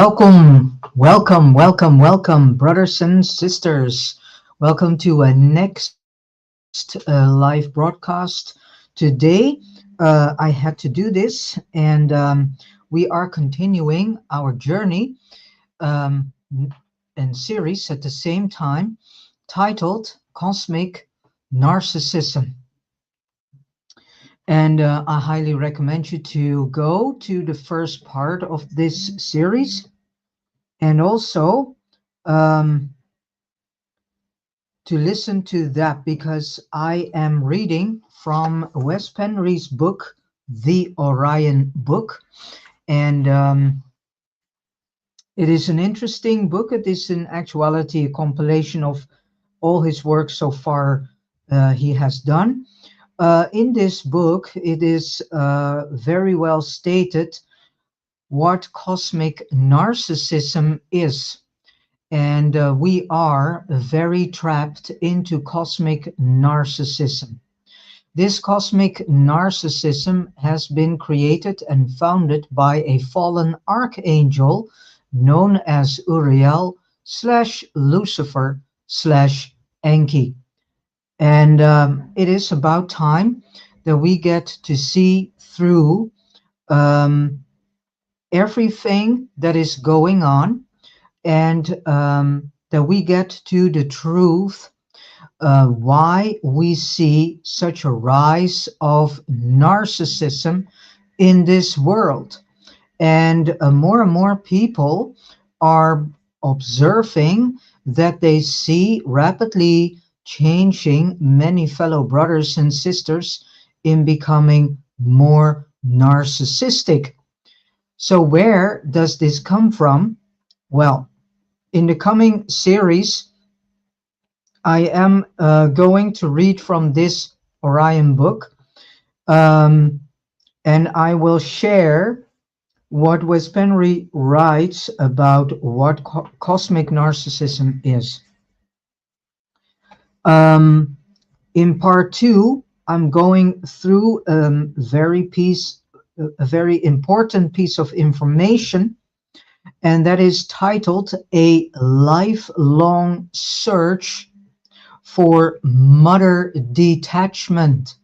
Welcome, brothers and sisters. Welcome to a next live broadcast. Today, I had to do this, and we are continuing our journey and series at the same time, titled Cosmic Narcissism. And I highly recommend you to go to the first part of this series and also um, to listen to that because I am reading from Wes Penry's book, The Orion Book. And it is an interesting book. It is in actuality a compilation of all his work so far he has done. In this book, it is very well stated what cosmic narcissism is. And we are very trapped into cosmic narcissism. This cosmic narcissism has been created and founded by a fallen archangel known as Uriel slash Lucifer slash Enki. And it is about time that we get to see through everything that is going on, and that we get to the truth why we see such a rise of narcissism in this world. And more and more people are observing that they see rapidly changing many fellow brothers and sisters in becoming more narcissistic. So where does this come from? Well, in the coming series, I am going to read from this Orion book, and I will share what Wes Penry writes about what cosmic narcissism is. In part two, I'm going through a very important piece of information, and that is titled A Lifelong Search for Mother Detachment.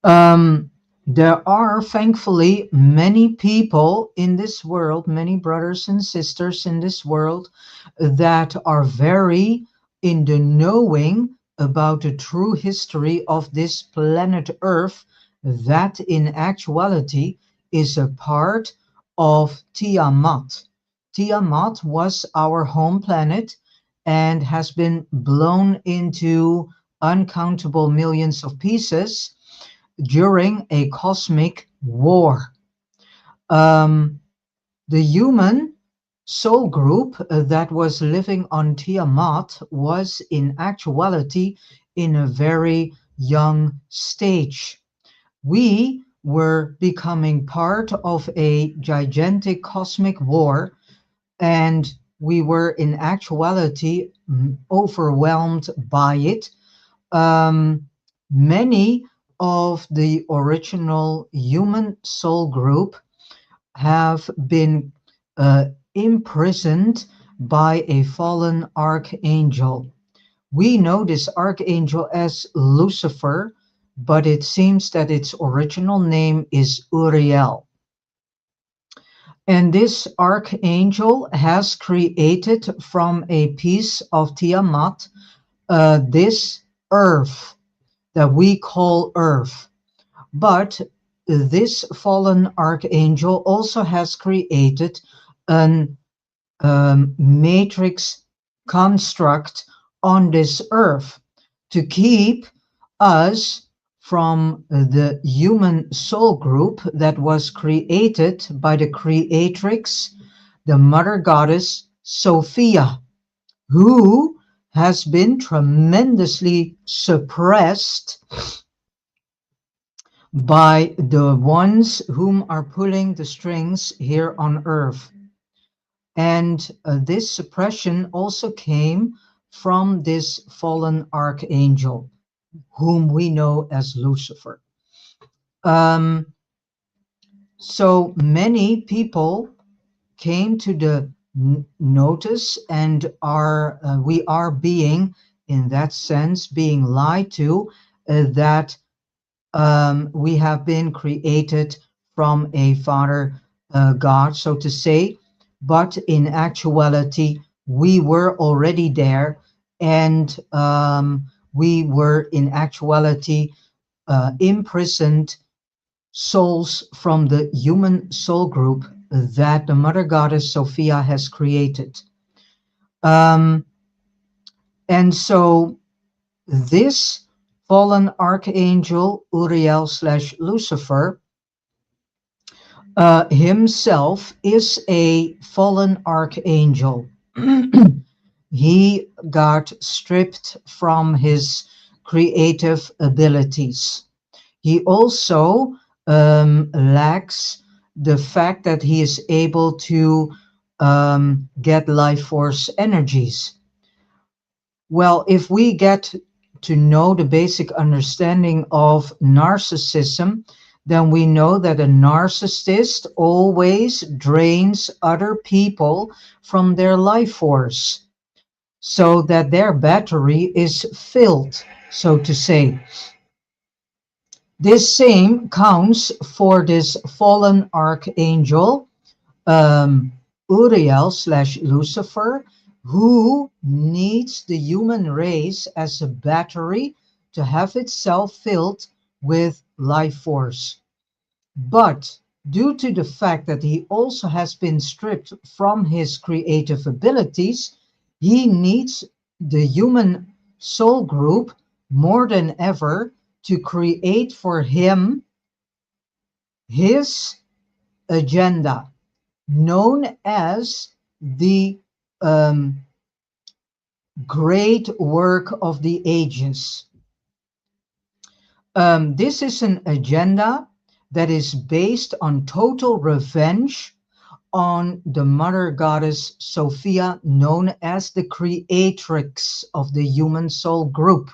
There are thankfully many people in this world, many brothers and sisters in this world, that are very in the knowing about the true history of this planet Earth, that in actuality is a part of Tiamat. Tiamat was our home planet and has been blown into uncountable millions of pieces during a cosmic war. The human soul group that was living on Tiamat was in actuality in a very young stage. We were becoming part of a gigantic cosmic war, and we were in actuality overwhelmed by it. Many of the original human soul group have been imprisoned by a fallen archangel. We know this archangel as Lucifer, but it seems that its original name is Uriel. And this archangel has created from a piece of Tiamat this earth that we call Earth. But this fallen archangel also has created an matrix construct on this earth to keep us from the human soul group that was created by the creatrix, the mother goddess Sophia, who has been tremendously suppressed by the ones whom are pulling the strings here on earth. And this suppression also came from this fallen archangel, whom we know as Lucifer. So many people came to the notice and are we are being, in that sense, being lied to, that we have been created from a Father God, so to say, but in actuality, we were already there, and we were in actuality imprisoned souls from the human soul group that the Mother Goddess Sophia has created. Um, and so this fallen archangel Uriel slash Lucifer himself is a fallen archangel. He got stripped from his creative abilities. He also lacks the fact that he is able to get life force energies. Well, if we get to know the basic understanding of narcissism, then we know that a narcissist always drains other people from their life force so that their battery is filled, so to say. This same counts for this fallen archangel, um, Uriel slash Lucifer, who needs the human race as a battery to have itself filled with life force. But due to the fact that he also has been stripped from his creative abilities, he needs the human soul group more than ever to create for him his agenda, known as the um, great work of the ages. This is an agenda that is based on total revenge on the mother goddess Sophia, known as the creatrix of the human soul group.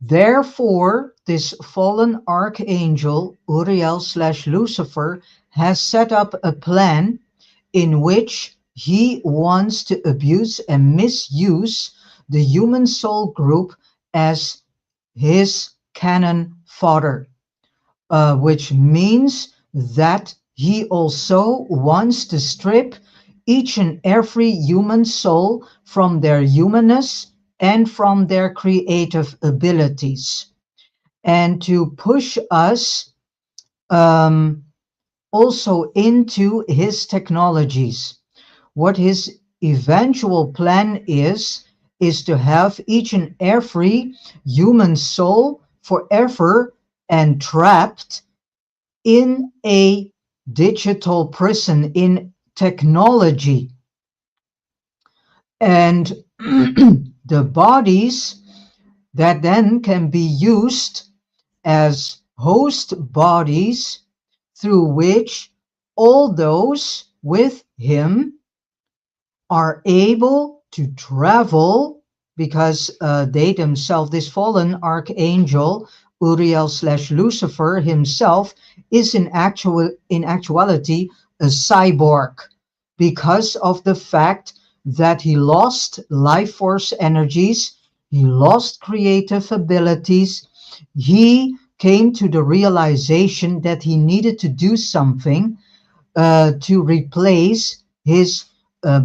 Therefore, this fallen archangel, Uriel slash Lucifer, has set up a plan in which he wants to abuse and misuse the human soul group as his cannon fodder, which means that he also wants to strip each and every human soul from their humanness and from their creative abilities, and to push us um, also into his technologies. What his eventual plan is to have each and every human soul forever entrapped in a digital prison in technology. And the bodies that then can be used as host bodies through which all those with him are able to travel, because they themselves, this fallen archangel, Uriel slash Lucifer himself, is in actuality a cyborg, because of the fact that he lost life force energies, he lost creative abilities, he came to the realization that he needed to do something to replace his uh,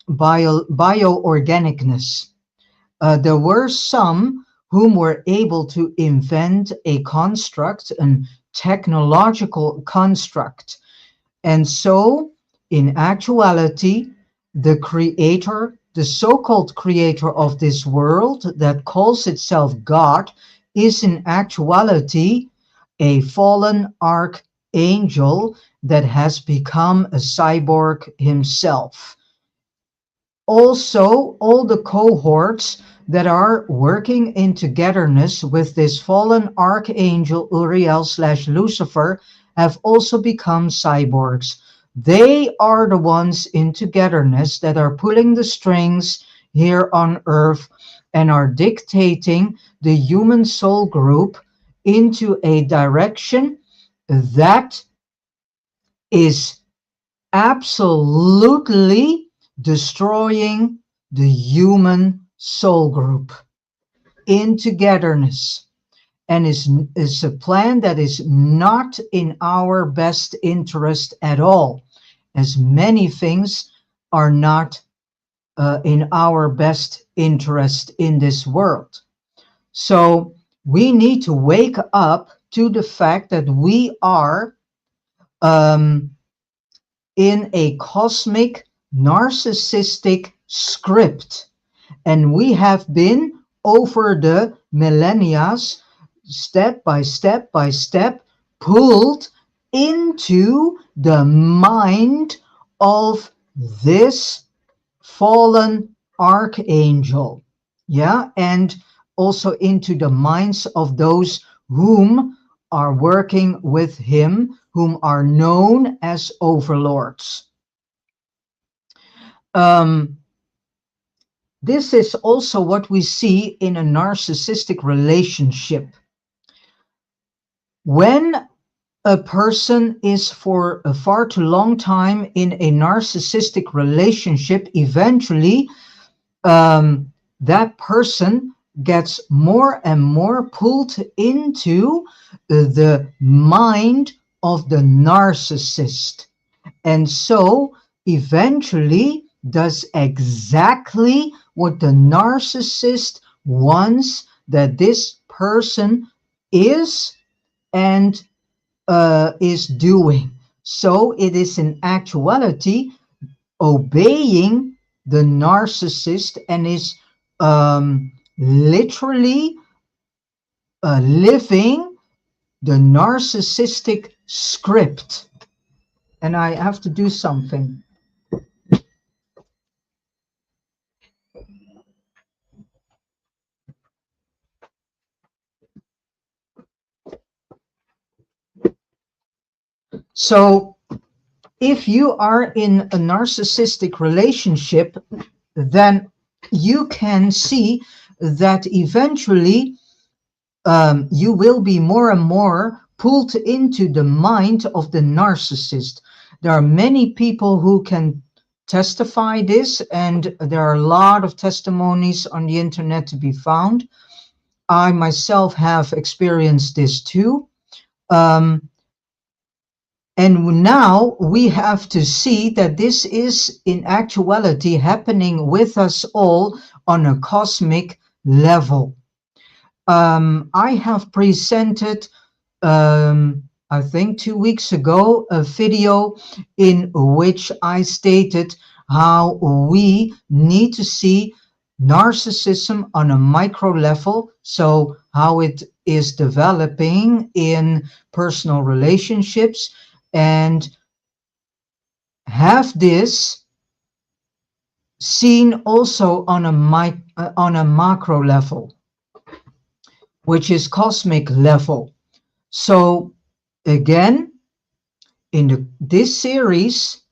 bioorganicness. There were some whom were able to invent a construct, a technological construct. And so, in actuality, the creator, the so-called creator of this world that calls itself God, is in actuality a fallen archangel that has become a cyborg himself. Also, all the cohorts that are working in togetherness with this fallen archangel Uriel slash Lucifer have also become cyborgs. They are the ones in togetherness that are pulling the strings here on earth and are dictating the human soul group into a direction that is absolutely destroying the human soul group in togetherness, and is a plan that is not in our best interest at all, as many things are not in our best interest in this world. So we need to wake up to the fact that we are um, in a cosmic narcissistic script, and we have been over the millennia, step by step, pulled into the mind of this fallen archangel. Yeah, and also into the minds of those whom are working with him, whom are known as overlords. Um, this is also what we see in a narcissistic relationship. When a person is for a far too long time in a narcissistic relationship, eventually that person gets more and more pulled into the mind of the narcissist. And so eventually does exactly what the narcissist wants that this person is and is doing. So it is in actuality obeying the narcissist and is literally living the narcissistic script. And I have to do something. So if you are in a narcissistic relationship, then you can see that eventually you will be more and more pulled into the mind of the narcissist. There are many people who can testify this, and there are a lot of testimonies on the internet to be found. I myself have experienced this too. And now we have to see that this is in actuality happening with us all on a cosmic level. I have presented, I think 2 weeks ago, a video in which I stated how we need to see narcissism on a micro level, so how it is developing in personal relationships, and have this seen also on a macro level, which is cosmic level. So again, in this series,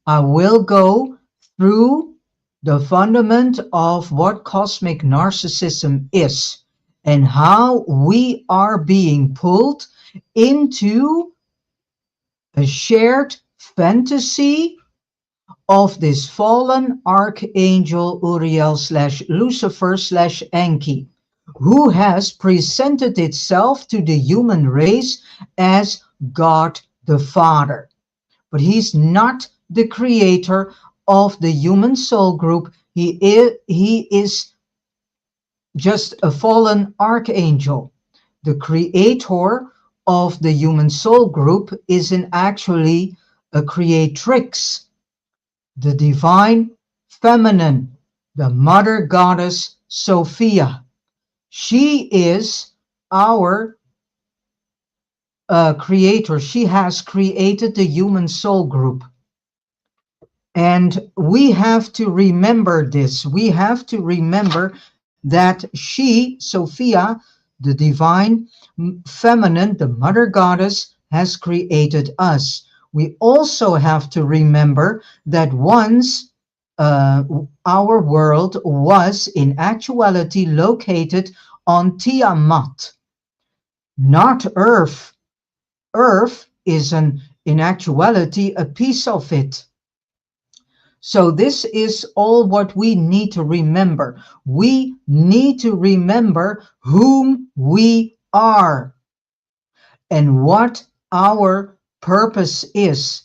I will go through the fundament of what cosmic narcissism is and how we are being pulled into a shared fantasy of this fallen archangel Uriel / Lucifer / Enki, who has presented itself to the human race as God the Father. But he's not the creator of the human soul group. He is just a fallen archangel. The creator of the human soul group is actually a creatrix, the divine feminine, the mother goddess Sophia. She is our creator. She has created the human soul group. And we have to remember this. We have to remember that she, Sophia, the divine feminine, the mother goddess, has created us. We also have to remember that once our world was in actuality located on Tiamat, not Earth. Earth is in actuality, a piece of it. So this is all what we need to remember. We need to remember whom we are and what our purpose is.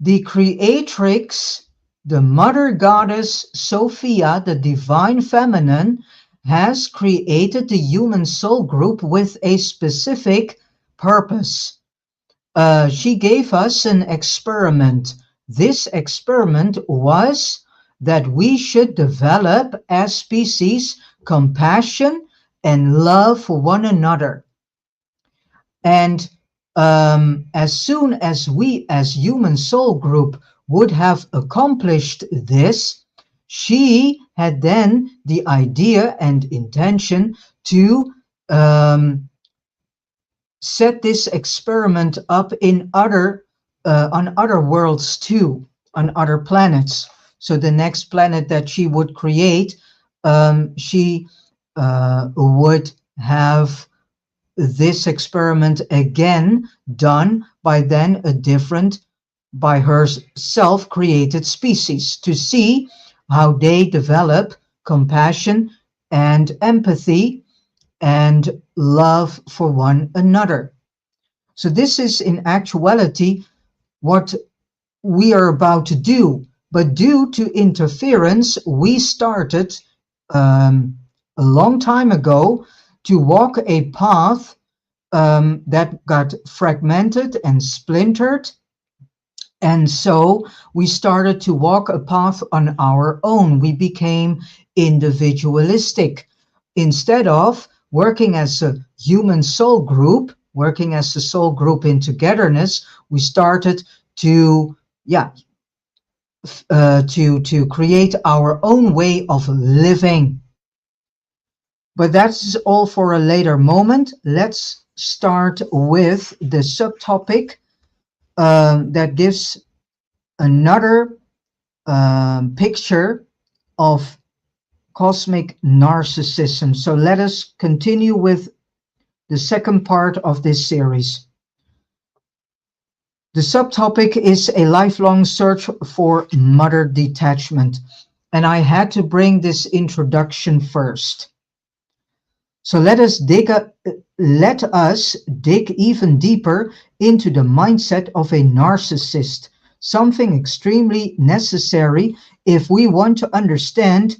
The creatrix, the mother goddess Sophia, the divine feminine, has created the human soul group with a specific purpose. She gave us an experiment. This experiment was that we should develop as species compassion and love for one another. And as soon as we, as human soul group, would have accomplished this, she had then the idea and intention to set this experiment up in other on other worlds too, on other planets. So the next planet that she would create, she would have this experiment again done by then a different, by herself created species, to see how they develop compassion and empathy and love for one another. So this is in actuality what we are about to do. But due to interference, we started a long time ago to walk a path that got fragmented and splintered. And so we started to walk a path on our own. We became individualistic. Instead of working as a human soul group, working as a soul group in togetherness, we started to, to create our own way of living. But that's all for a later moment. Let's start with the subtopic that gives another picture of cosmic narcissism. So let us continue with the second part of this series. The subtopic is a lifelong search for mother detachment. And I had to bring this introduction first. So let us dig even deeper into the mindset of a narcissist, something extremely necessary if we want to understand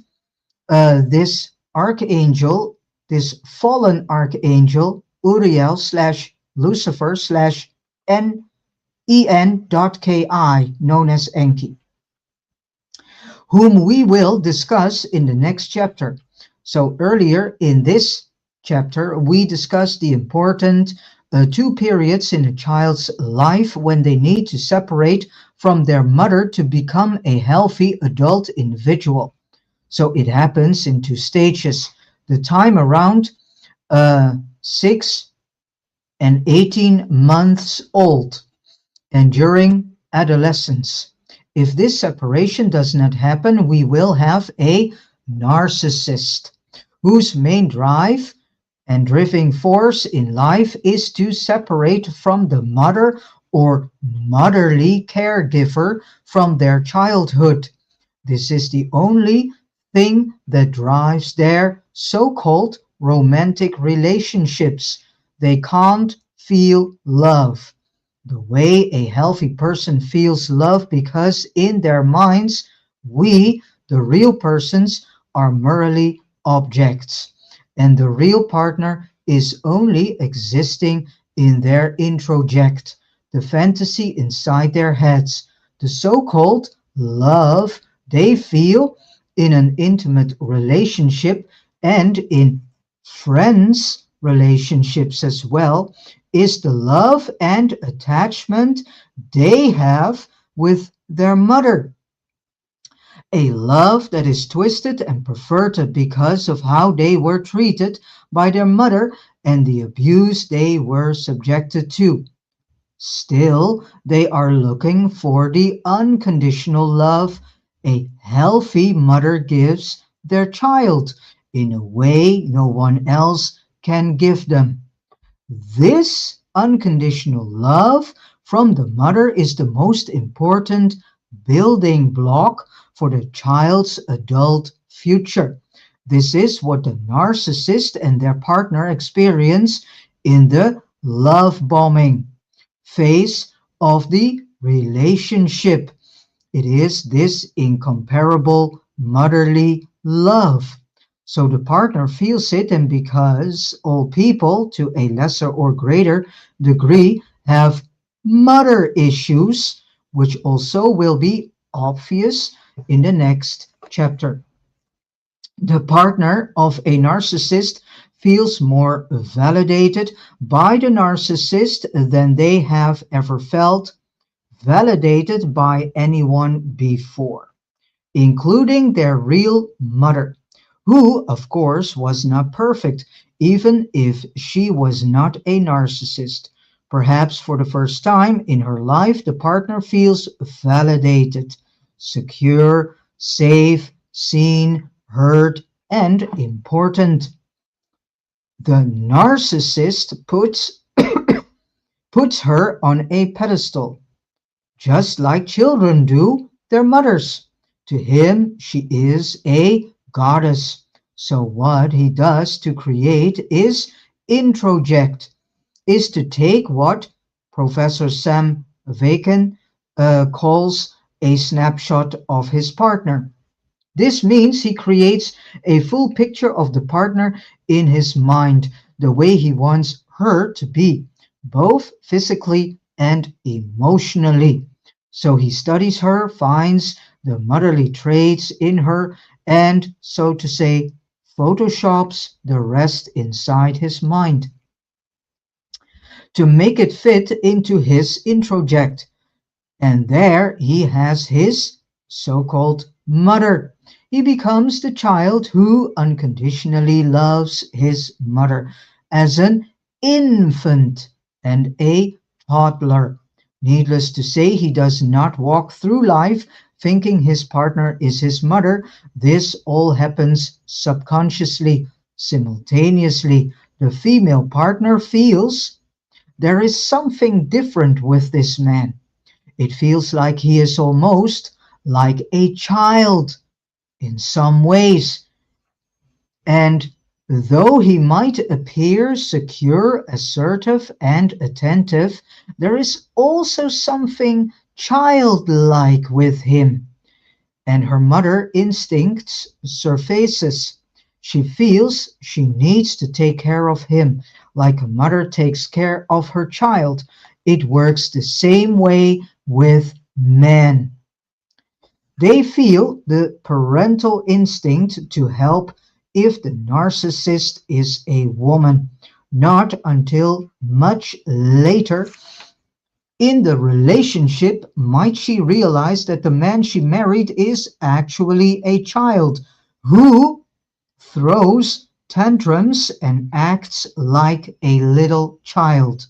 this archangel, this fallen archangel, Uriel slash Lucifer slash En.ki, known as Enki, whom we will discuss in the next chapter. So earlier in this chapter, we discussed the important two periods in a child's life when they need to separate from their mother to become a healthy adult individual. So it happens in two stages. The time around 6 and 18 months old and during adolescence. If this separation does not happen, we will have a narcissist whose main drive and driving force in life is to separate from the mother or motherly caregiver from their childhood. This is the only thing that drives their so-called romantic relationships. They can't feel love the way a healthy person feels love, because in their minds, we, the real persons, are merely objects, and the real partner is only existing in their introject, the fantasy inside their heads, the so-called love they feel in an intimate relationship and in friends relationships as well, is the love and attachment they have with their mother. A love that is twisted and perverted because of how they were treated by their mother and the abuse they were subjected to. Still, they are looking for the unconditional love a healthy mother gives their child in a way no one else can give them. This unconditional love from the mother is the most important building block for the child's adult future. This is what the narcissist and their partner experience in the love bombing phase of the relationship. It is this incomparable motherly love. So the partner feels it, and because all people, to a lesser or greater degree, have mother issues, which also will be obvious in the next chapter. The partner of a narcissist feels more validated by the narcissist than they have ever felt validated by anyone before, including their real mother, who, of course, was not perfect, even if she was not a narcissist. Perhaps for the first time in her life, the partner feels validated, secure, safe, seen, heard, and important. The narcissist puts her on a pedestal, just like children do their mothers. To him, she is a goddess. So what he does to create is introject, is to take what Professor Sam Vaken calls a snapshot of his partner. This means he creates a full picture of the partner in his mind, the way he wants her to be, both physically and emotionally. So he studies her, finds the motherly traits in her, and, so to say, photoshops the rest inside his mind to make it fit into his introject. And there he has his so-called mother. He becomes the child who unconditionally loves his mother as an infant and a toddler. Needless to say, he does not walk through life thinking his partner is his mother. This all happens subconsciously, simultaneously. The female partner feels there is something different with this man. It feels like he is almost like a child in some ways. And though he might appear secure, assertive, and attentive, there is also something childlike with him. And her mother instincts surfaces. She feels she needs to take care of him, like a mother takes care of her child. It works the same way with men. They feel the parental instinct to help if the narcissist is a woman, not until much later in the relationship might she realize that the man she married is actually a child who throws tantrums and acts like a little child.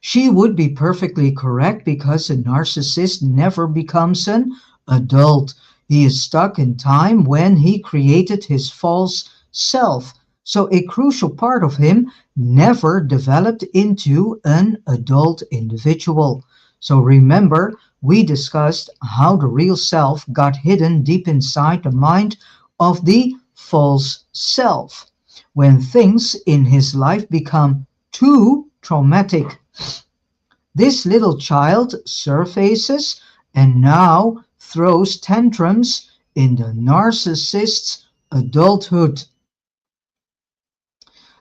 She would be perfectly correct because a narcissist never becomes an adult. He is stuck in time when he created his false self. So a crucial part of him never developed into an adult individual. So remember, we discussed how the real self got hidden deep inside the mind of the false self. When things in his life become too traumatic, this little child surfaces and now throws tantrums in the narcissist's adulthood.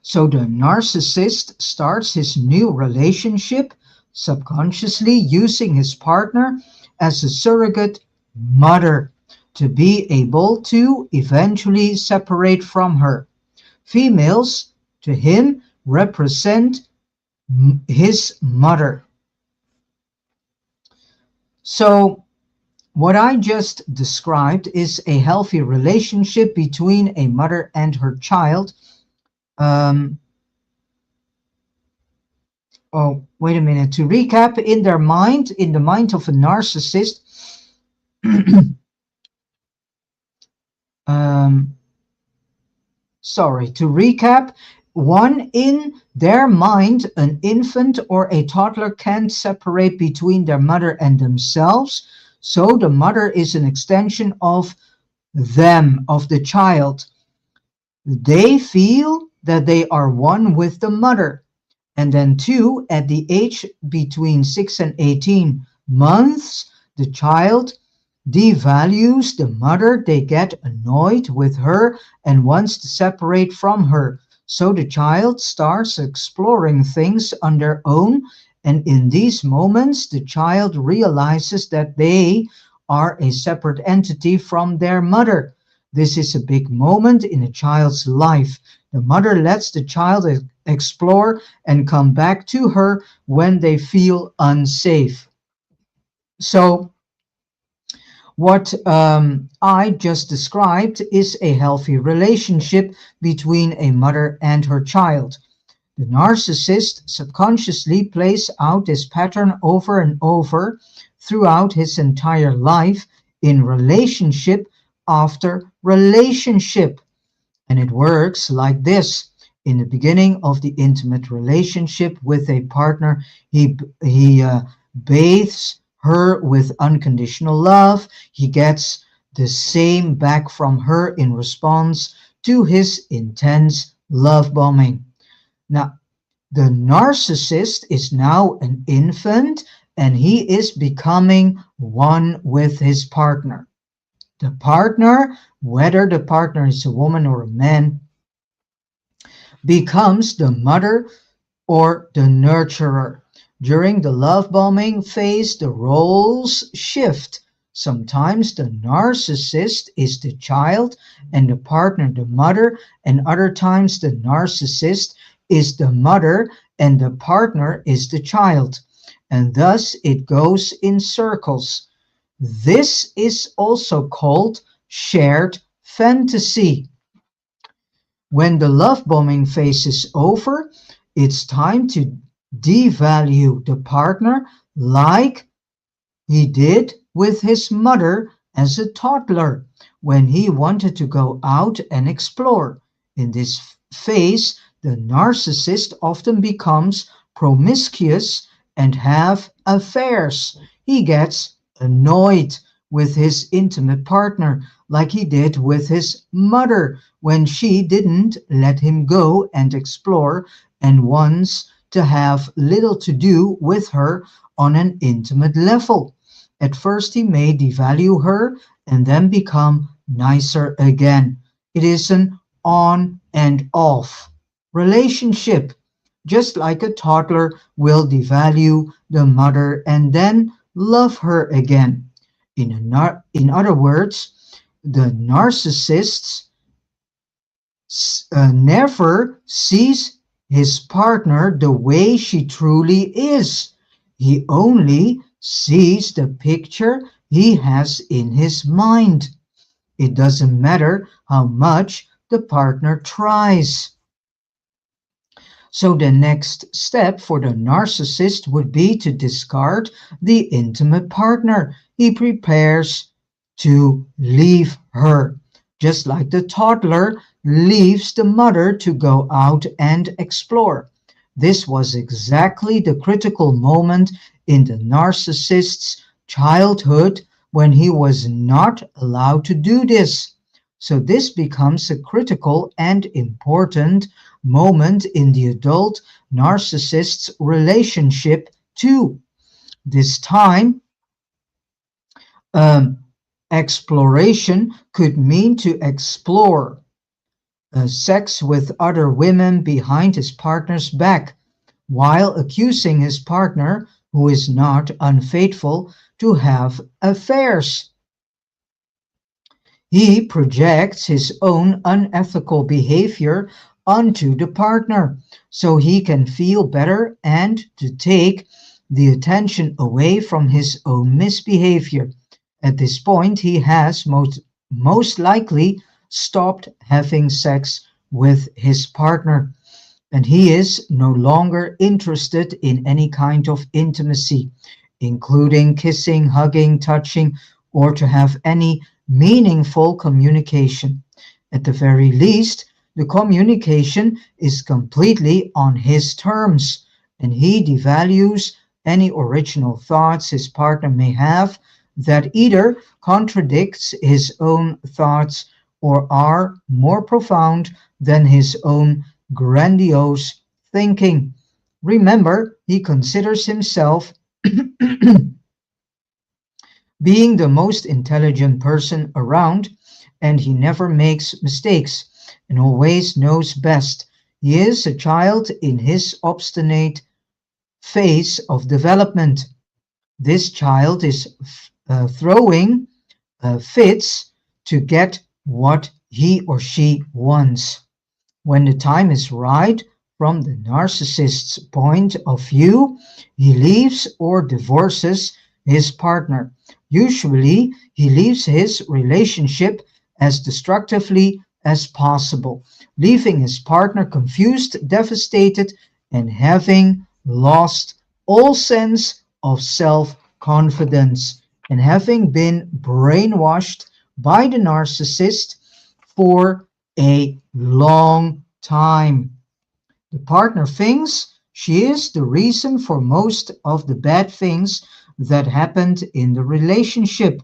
So the narcissist starts his new relationship subconsciously using his partner as a surrogate mother to be able to eventually separate from her. Females, to him, represent his mother. So what I just described is a healthy relationship between a mother and her child. Um, oh, wait a minute. To recap, in their mind, in the mind of a narcissist, sorry, to recap, one in their mind, an infant or a toddler can't separate between their mother and themselves. So the mother is an extension of them, of the child. They feel that they are one with the mother. And then two, at the age between 6 and 18 months, the child devalues the mother. They get annoyed with her and wants to separate from her. So the child starts exploring things on their own. And in these moments, the child realizes that they are a separate entity from their mother. This is a big moment in a child's life. The mother lets the child explore and come back to her when they feel unsafe. So what I just described is a healthy relationship between a mother and her child. The narcissist subconsciously plays out this pattern over and over throughout his entire life in relationship after relationship. And it works like this. In the beginning of the intimate relationship with a partner, he bathes her with unconditional love. He gets the same back from her in response to his intense love bombing. Now, the narcissist is now an infant and he is becoming one with his partner. The partner, whether the partner is a woman or a man, becomes the mother or the nurturer. During the love bombing phase, the roles shift. Sometimes the narcissist is the child and the partner the mother, and other times the narcissist is the mother and the partner is the child. And thus it goes in circles. This is also called shared fantasy. When the love bombing phase is over, it's time to devalue the partner like he did with his mother as a toddler when he wanted to go out and explore. In this phase, the narcissist often becomes promiscuous and have affairs. He gets annoyed with his intimate partner like he did with his mother when she didn't let him go and explore and wants to have little to do with her on an intimate level. At first he may devalue her and then become nicer again. It is an on and off relationship, just like a toddler will devalue the mother and then love her again. In other words, the narcissist never sees his partner the way she truly is. He only sees the picture he has in his mind. It doesn't matter how much the partner tries. So the next step for the narcissist would be to discard the intimate partner. He prepares to leave her, just like the toddler leaves the mother to go out and explore. This was exactly the critical moment in the narcissist's childhood when he was not allowed to do this. So this becomes a critical and important moment in the adult narcissist's relationship too. This time, um, exploration could mean to explore sex with other women behind his partner's back, while accusing his partner, who is not unfaithful, to have affairs. He projects his own unethical behavior onto the partner so he can feel better and to take the attention away from his own misbehavior. At this point, he has most likely stopped having sex with his partner, and he is no longer interested in any kind of intimacy, including kissing, hugging, touching, or to have any meaningful communication. At the very least, The communication is completely on his terms, and he devalues any original thoughts his partner may have that either contradicts his own thoughts or are more profound than his own grandiose thinking. Remember, he considers himself being the most intelligent person around, and he never makes mistakes and always knows best. He is a child in his obstinate phase of development. This child is throwing fits to get what he or she wants. When the time is right, from the narcissist's point of view, he leaves or divorces his partner. Usually, he leaves his relationship as destructively as possible, leaving his partner confused, devastated, and having lost all sense of self-confidence, and having been brainwashed by the narcissist for a long time. The partner thinks she is the reason for most of the bad things that happened in the relationship,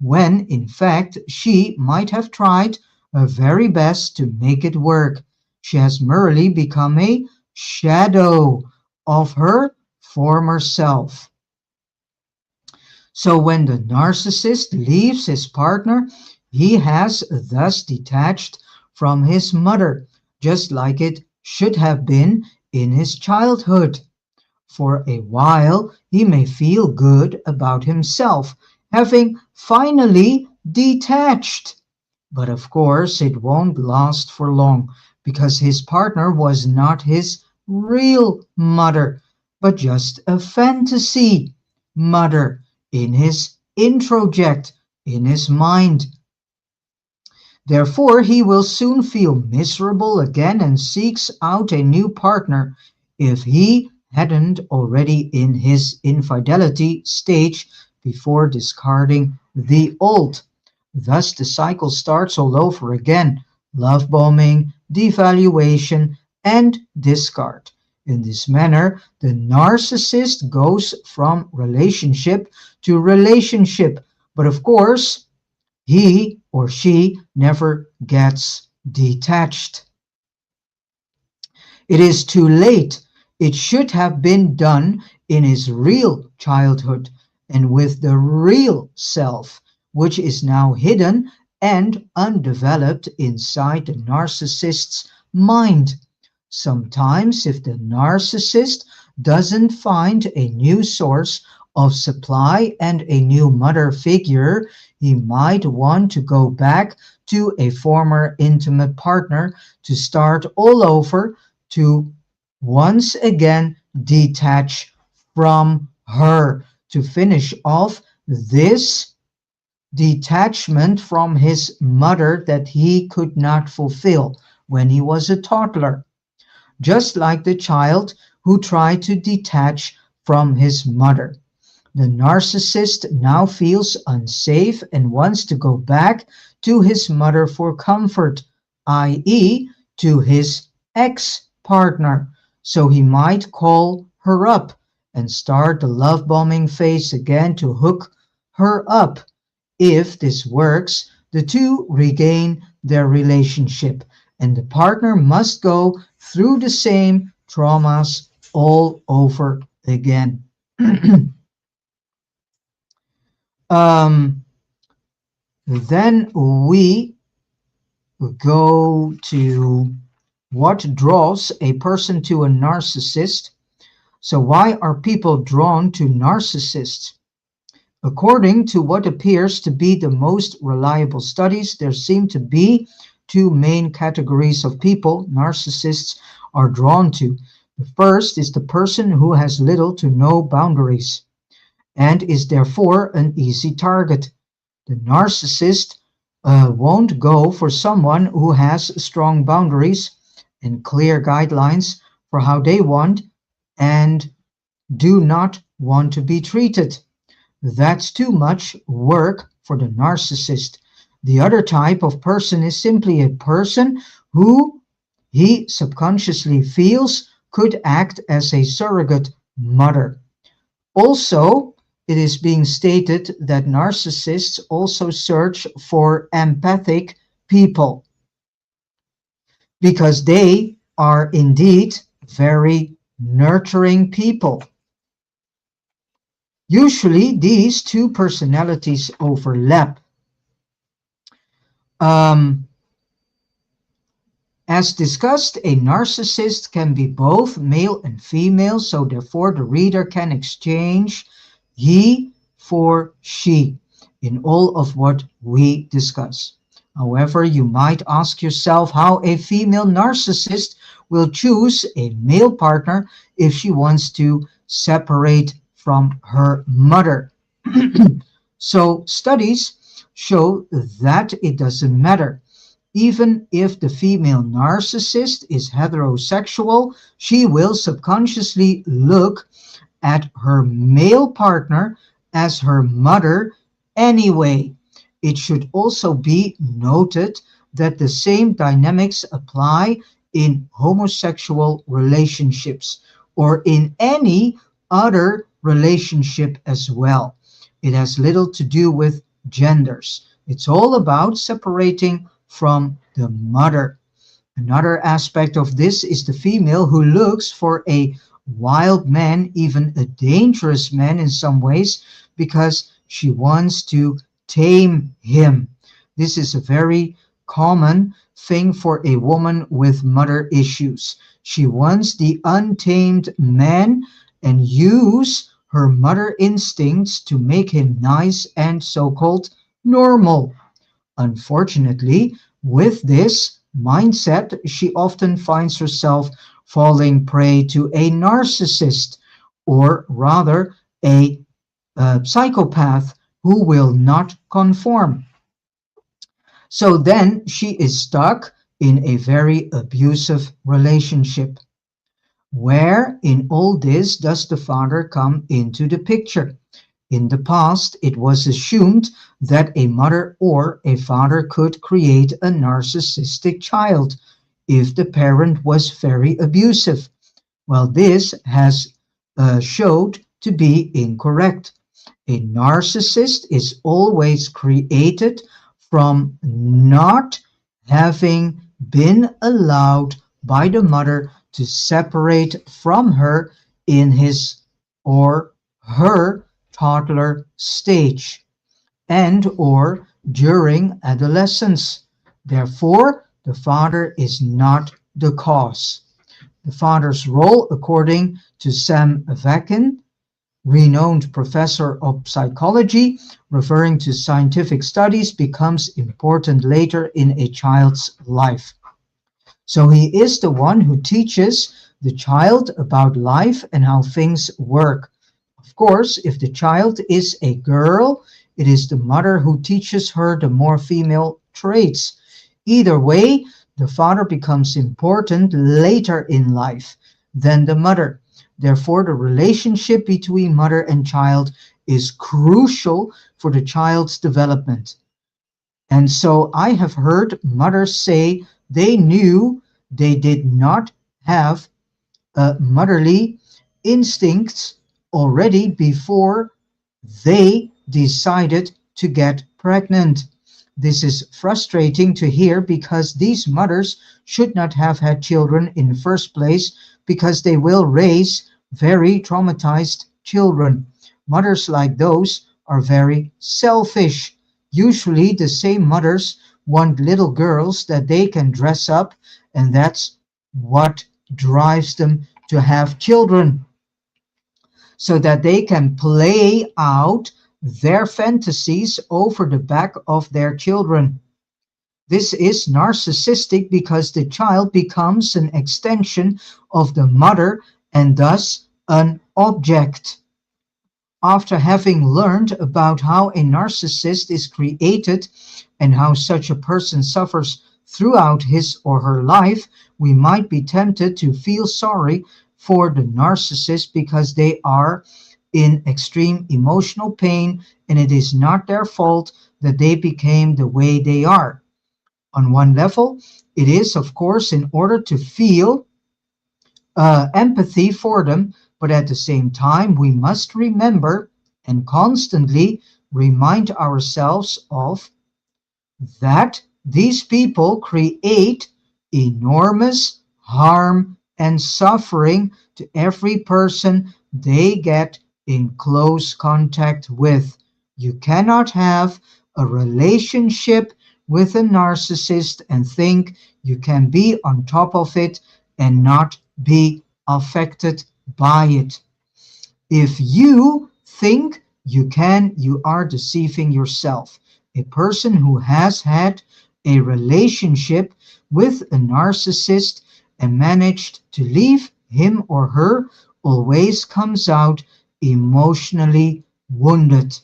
when in fact she might have tried her very best to make it work. She has merely become a shadow of her former self. So when the narcissist leaves his partner, he has thus detached from his mother, just like it should have been in his childhood. For a while, he may feel good about himself, having finally detached. But of course, it won't last for long, because his partner was not his real mother, but just a fantasy mother in his introject, in his mind. Therefore, he will soon feel miserable again and seeks out a new partner, if he hadn't already in his infidelity stage before discarding the old. Thus, the cycle starts all over again: love bombing, devaluation, and discard. In this manner, the narcissist goes from relationship to relationship, but of course, he or she never gets detached. It is too late. It should have been done in his real childhood and with the real self, which is now hidden and undeveloped inside the narcissist's mind. Sometimes, if the narcissist doesn't find a new source of supply and a new mother figure, he might want to go back to a former intimate partner to start all over, to once again detach from her, to finish off this detachment from his mother that he could not fulfill when he was a toddler. Just like the child who tried to detach from his mother. The narcissist now feels unsafe and wants to go back to his mother for comfort, i.e., to his ex-partner. So he might call her up and start the love bombing phase again to hook her up. If this works, the two regain their relationship, and the partner must go through the same traumas all over again. um, then we go to what draws a person to a narcissist. So why are people drawn to narcissists? According to what appears to be the most reliable studies, there seem to be two main categories of people narcissists are drawn to. The first is the person who has little to no boundaries and is therefore an easy target. The narcissist won't go for someone who has strong boundaries and clear guidelines for how they want and do not want to be treated. That's too much work for the narcissist. The other type of person is simply a person who he subconsciously feels could act as a surrogate mother. Also, it is being stated that narcissists also search for empathic people because they are indeed very nurturing people. Usually, these two personalities overlap. Um, As discussed, a narcissist can be both male and female, so therefore the reader can exchange he for she in all of what we discuss. However, you might ask yourself how a female narcissist will choose a male partner if she wants to separate from her mother. So studies show that it doesn't matter. Even if the female narcissist is heterosexual, she will subconsciously look at her male partner as her mother anyway. It should also be noted that the same dynamics apply in homosexual relationships or in any other relationship as well. It has little to do with genders. It's all about separating from the mother. Another aspect of this is the female who looks for a wild man, even a dangerous man in some ways, because she wants to tame him. This is a very common thing for a woman with mother issues. She wants the untamed man and use her mother instincts to make him nice and so-called normal. Unfortunately, with this mindset, she often finds herself falling prey to a narcissist, or rather a psychopath who will not conform. So then she is stuck in a very abusive relationship. Where in all this does the father come into the picture? In the past, it was assumed that a mother or a father could create a narcissistic child if the parent was very abusive. Well, this has showed to be incorrect. A narcissist is always created from not having been allowed by the mother to separate from her in his or her toddler stage and or during adolescence. Therefore, the father is not the cause. The father's role, according to Sam Vakin, renowned professor of psychology, referring to scientific studies, becomes important later in a child's life. So he is the one who teaches the child about life and how things work. Of course, if the child is a girl, it is the mother who teaches her the more female traits. Either way, the father becomes important later in life than the mother. Therefore, the relationship between mother and child is crucial for the child's development. And so I have heard mothers say they knew they did not have motherly instincts already before they decided to get pregnant. This is frustrating to hear because these mothers should not have had children in the first place because they will raise very traumatized children. Mothers like those are very selfish. Usually the same mothers want little girls that they can dress up, and that's what drives them to have children, so that they can play out their fantasies over the back of their children. This is narcissistic because the child becomes an extension of the mother and thus an object. After having learned about how a narcissist is created and how such a person suffers throughout his or her life, we might be tempted to feel sorry for the narcissist because they are in extreme emotional pain and it is not their fault that they became the way they are. On one level, It is, of course, in order to feel empathy for them, but at the same time, we must remember and constantly remind ourselves of that these people create enormous harm and suffering to every person they get in close contact with. You cannot have a relationship with a narcissist and think you can be on top of it and not be affected by it. If you think you can, you are deceiving yourself. A person who has had a relationship with a narcissist and managed to leave him or her always comes out emotionally wounded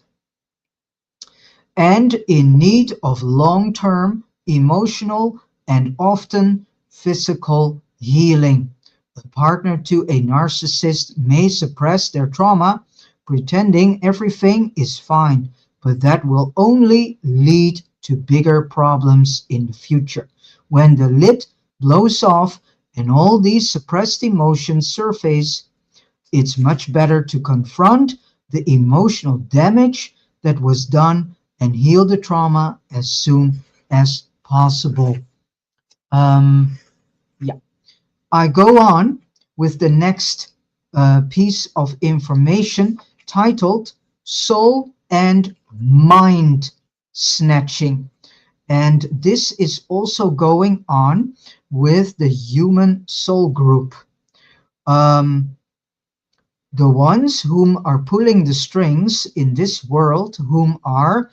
and in need of long-term emotional and often physical healing. A partner to a narcissist may suppress their trauma, pretending everything is fine, but that will only lead to bigger problems in the future. When the lid blows off and all these suppressed emotions surface, it's much better to confront the emotional damage that was done and heal the trauma as soon as possible. Um, yeah, I go on with the next piece of information titled Soul and Mind Snatching. And this is also going on with the human soul group. Um, the ones whom are pulling the strings in this world, whom are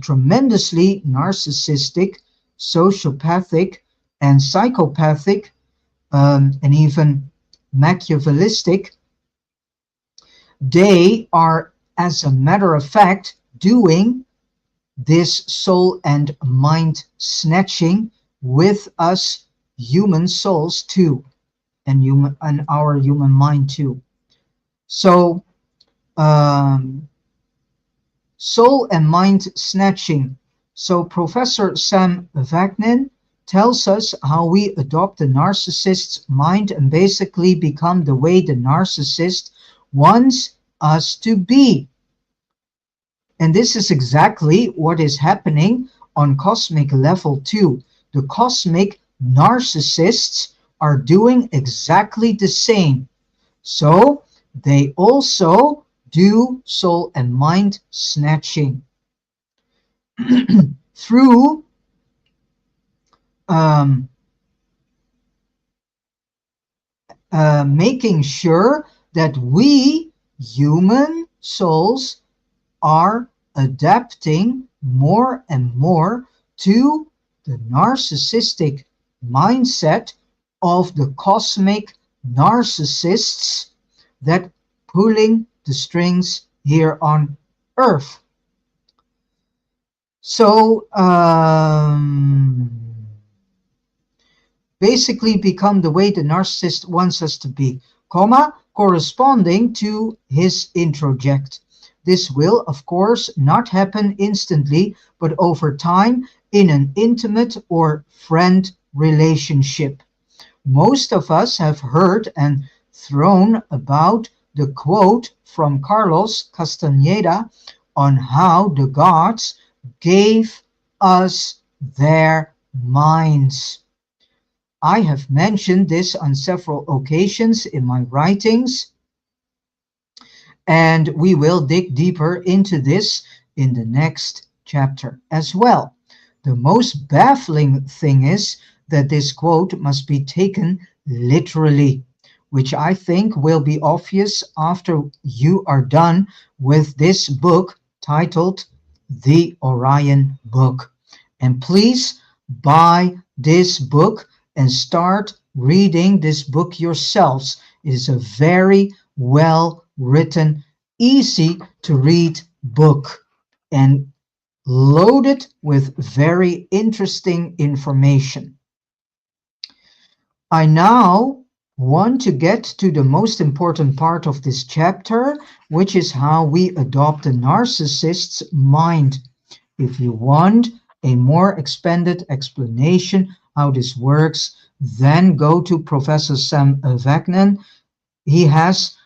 tremendously narcissistic, sociopathic, and psychopathic, and even Machiavellistic, they are, as a matter of fact, doing this soul and mind snatching with us human souls too, and our human mind too. So, um, soul and mind snatching. So Professor Sam Vaknin tells us how we adopt the narcissist's mind and basically become the way the narcissist wants us to be. And this is exactly what is happening on cosmic level too. The cosmic narcissists are doing exactly the same. So they also do soul and mind snatching through um, making sure that we human souls are adapting more and more to the narcissistic mindset of the cosmic narcissists that pulling the strings here on earth. So basically become the way the narcissist wants us to be, comma, corresponding to his introject. This will, of course, not happen instantly, but over time in an intimate or friend relationship. Most of us have heard and thrown about the quote from Carlos Castaneda on how the gods gave us their minds. I have mentioned this on several occasions in my writings, and we will dig deeper into this in the next chapter as well. The most baffling thing is that this quote must be taken literally, which I think will be obvious after you are done with this book titled The Orion Book. And please buy this book and start reading this book yourselves. It is a very well written, easy to read book and loaded with very interesting information. I now want to get to the most important part of this chapter, which is how we adopt the narcissist's mind. If you want a more expanded explanation how this works, then go to Professor Sam Vaknin. He has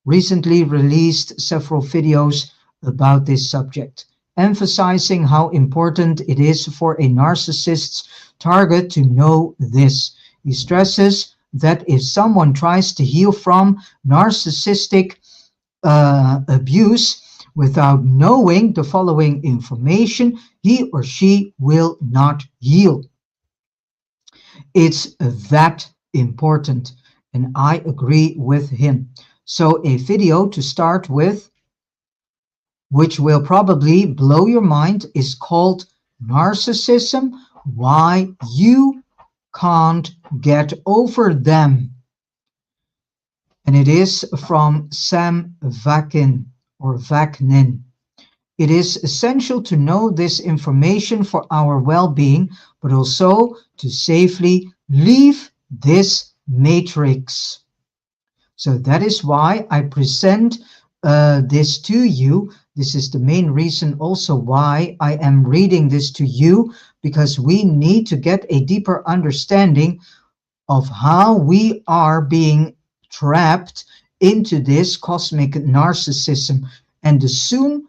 recently released several videos about this subject, emphasizing how important it is for a narcissist's target to know this. He stresses that if someone tries to heal from narcissistic abuse without knowing the following information, he or she will not heal. It's that important, and I agree with him. So a video to start with, which will probably blow your mind, is called Narcissism, Why You Can't Get Over Them. And it is from Sam Vaknin or Vaknin. It is essential to know this information for our well-being, but also to safely leave this matrix. So that is why I present this to you. This is the main reason also why I am reading this to you, because we need to get a deeper understanding of how we are being trapped into this cosmic narcissism. And the soon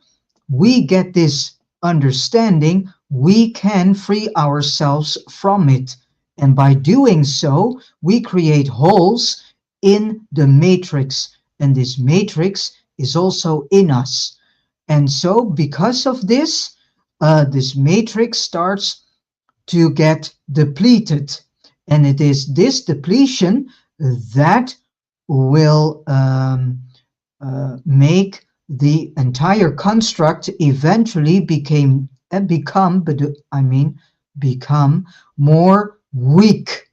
we get this understanding, we can free ourselves from it. And by doing so, we create holes in the matrix. And this matrix is also in us. And so because of this, this matrix starts to get depleted. And it is this depletion that will make the entire construct eventually become more weak.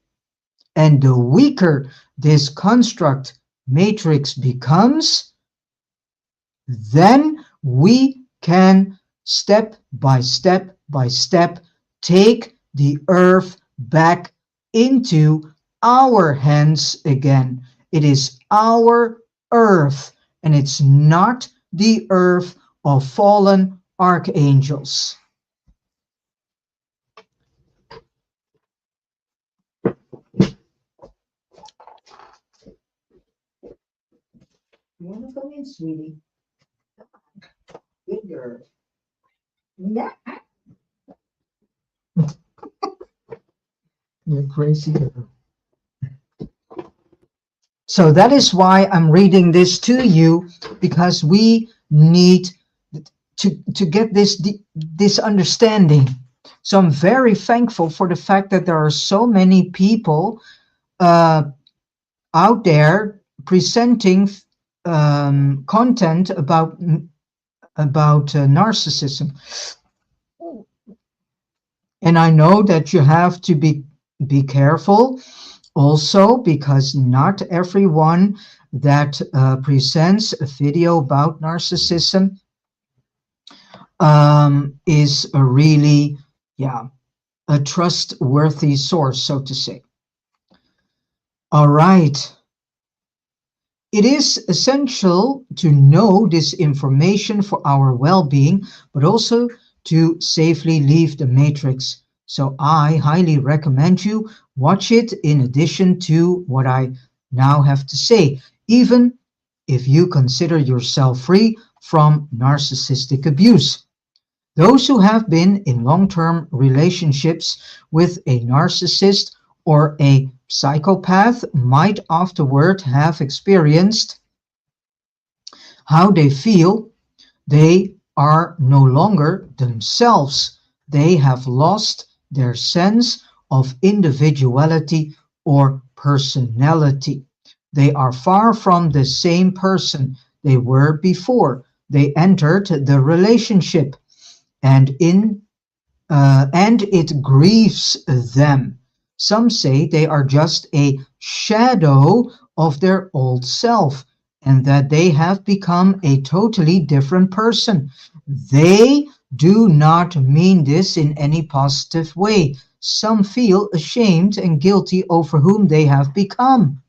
And the weaker this construct matrix becomes, then we can step by step take the earth back into our hands again. It is our earth, and it's not the earth of fallen archangels. You want to come in, sweetie? Good girl. Yeah. You're crazy girl. So that is why I'm reading this to you, because we need to get this understanding. So I'm very thankful for the fact that there are so many people out there presenting content about narcissism. And I know that you have to be careful also, because not everyone that presents a video about narcissism is a really, a trustworthy source, so to say. All right. It is essential to know this information for our well-being, but also to safely leave the matrix. So I highly recommend you watch it in addition to what I now have to say, even if you consider yourself free from narcissistic abuse. Those who have been in long-term relationships with a narcissist or a psychopath might afterward have experienced how they feel they are no longer themselves. They have lost their sense of individuality or personality. They are far from the same person they were before they entered the relationship, and it grieves them. Some say they are just a shadow of their old self, and that they have become a totally different person. They do not mean this in any positive way. Some feel ashamed and guilty over whom they have become.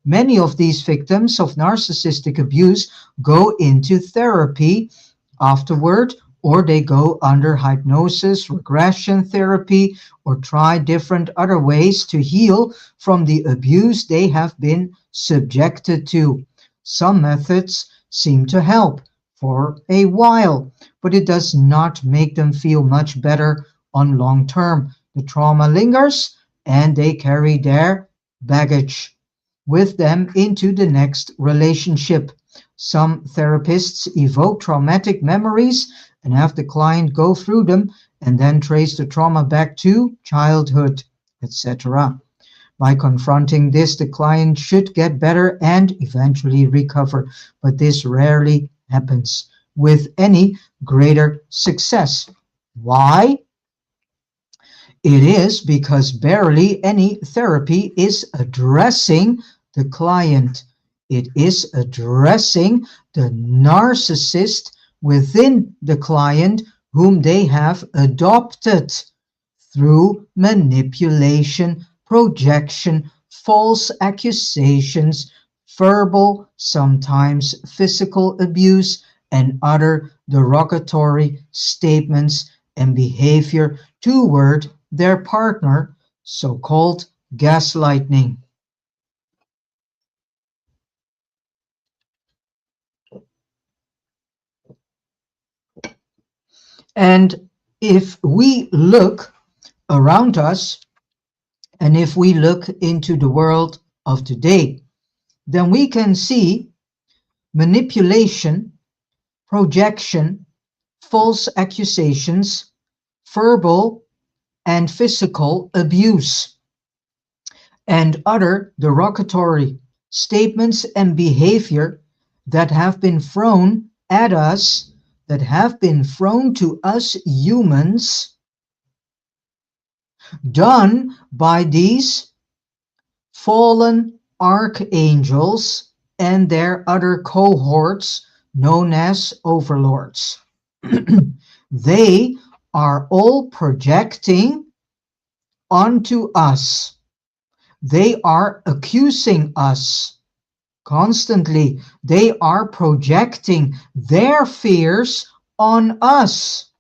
Many of these victims of narcissistic abuse go into therapy afterward, or they go under hypnosis, regression therapy, or try different other ways to heal from the abuse they have been subjected to. Some methods seem to help for a while, but it does not make them feel much better on long term. The trauma lingers and they carry their baggage with them into the next relationship. Some therapists evoke traumatic memories and have the client go through them and then trace the trauma back to childhood, etc. By confronting this, the client should get better and eventually recover, but this rarely happens with any greater success. Why? It is because barely any therapy is addressing the client. It is addressing the narcissist within the client whom they have adopted through manipulation, projection, false accusations, verbal, sometimes physical abuse, and other derogatory statements and behavior toward their partner, so-called gaslighting. And if we look around us, and if we look into the world of today, then we can see manipulation, projection, false accusations, verbal and physical abuse, and other derogatory statements and behavior that have been thrown at us, that have been thrown to us humans, done by these fallen archangels and their other cohorts known as overlords. They are all projecting onto us. They are accusing us constantly. They are projecting their fears on us.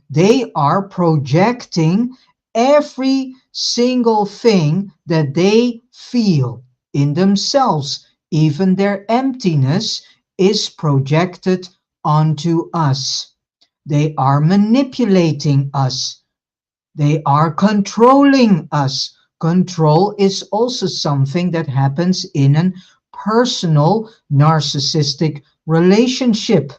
They are projecting every single thing that they feel in themselves. Even their emptiness is projected onto us. They are manipulating us. They are controlling us. Control is also something that happens in a personal narcissistic relationship.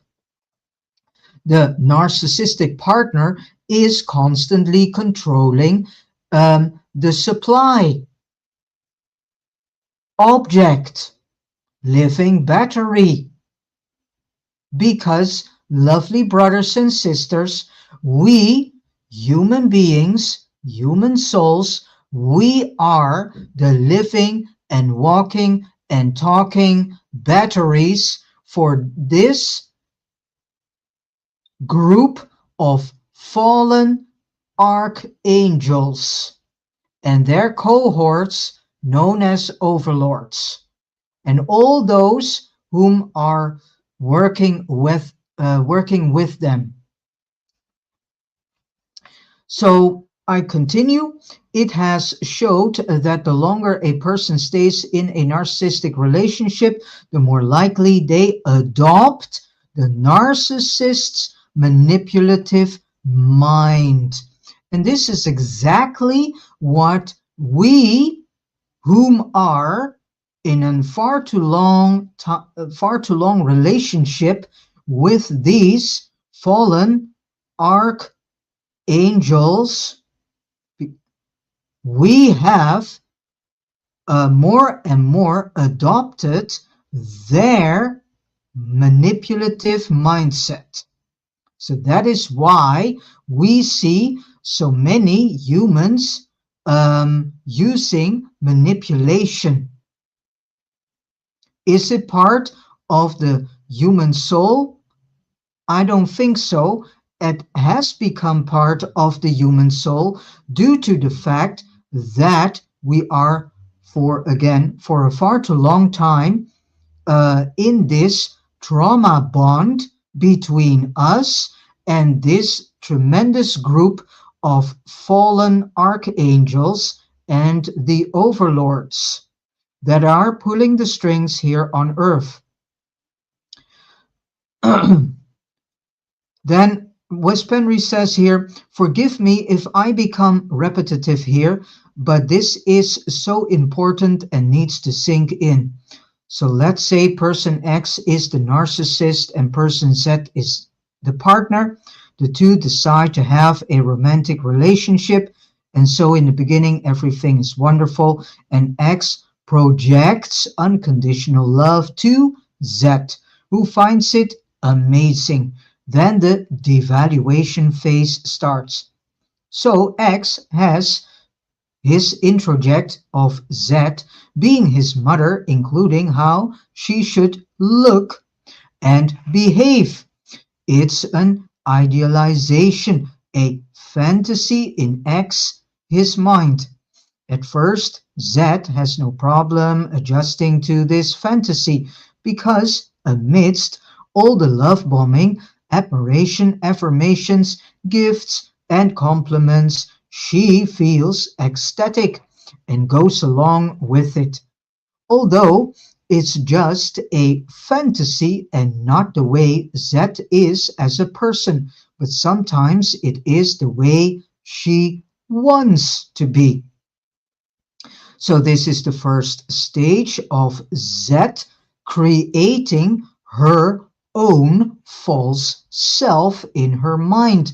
The narcissistic partner is constantly controlling the supply, object, living battery. Because, lovely brothers and sisters, we human beings, human souls, we are the living and walking and talking batteries for this group of fallen archangels and their cohorts known as overlords, and all those whom are working with them. So I continue. It has showed that the longer a person stays in a narcissistic relationship, the more likely they adopt the narcissist's manipulative mind. And this is exactly what we, whom are in a far too long relationship with these fallen archangels, we have more and more adopted their manipulative mindset. So that is why we see so many humans using manipulation. Is it part of the human soul? I don't think so. It has become part of the human soul due to the fact that we are, for a far too long time in this trauma bond between us And this tremendous group of fallen archangels and the overlords that are pulling the strings here on earth. Then Wes Penry says here, forgive me if I become repetitive here, but this is so important and needs to sink in. So let's say person X is the narcissist and person Z is the partner. The two decide to have a romantic relationship. And so in the beginning, everything is wonderful. And X projects unconditional love to Z, who finds it amazing. Then the devaluation phase starts. So X has his introject of Z being his mother, including how she should look and behave. It's an idealization, a fantasy in X, his mind. At first, Z has no problem adjusting to this fantasy because amidst all the love bombing, admiration, affirmations, gifts, and compliments, she feels ecstatic and goes along with it. Although it's just a fantasy and not the way Z is as a person, but sometimes it is the way she wants to be. So this is the first stage of Z creating her own false self in her mind.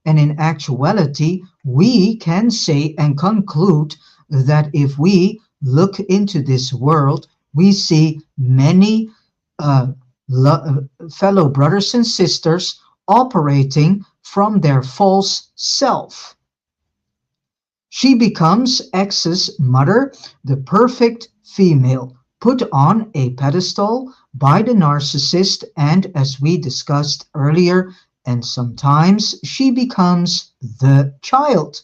And in actuality, we can say and conclude that if we look into this world, we see many fellow brothers and sisters operating from their false self. She becomes X's mother, the perfect female, put on a pedestal by the narcissist, and as we discussed earlier, and sometimes she becomes the child.